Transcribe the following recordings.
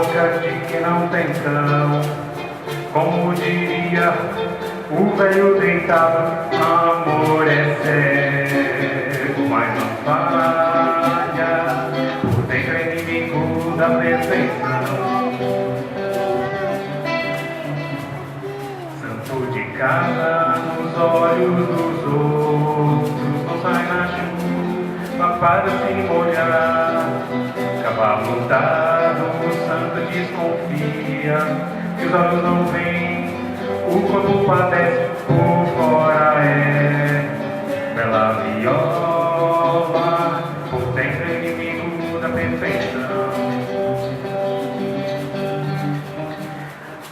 boca de quem não tem cão. Como diria o velho deitado, amor é cego, mas não falha. Por dentro é inimigo da perfeição. Santo de casa nos olhos dos outros, não sai na chuva para se molhar. Cavalo montado, o santo desconfia que os olhos não veem, o corpo padece, por fora é bela viola, por dentro é inimigo da perfeição.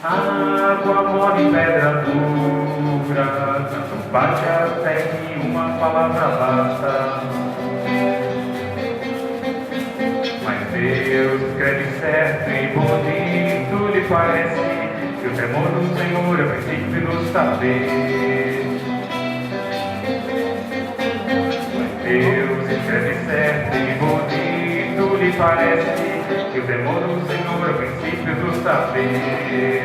Água mole, pedra dura, tanto bate até que uma palavra basta. Mas Deus escreve certo e bonito, lhe parece que o temor do Senhor é o princípio do saber. Mas Deus escreve certo e bonito, lhe parece que o temor do Senhor é o princípio do saber.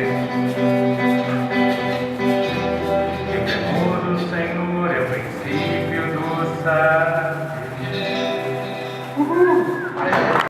Que o temor do Senhor é o princípio do saber.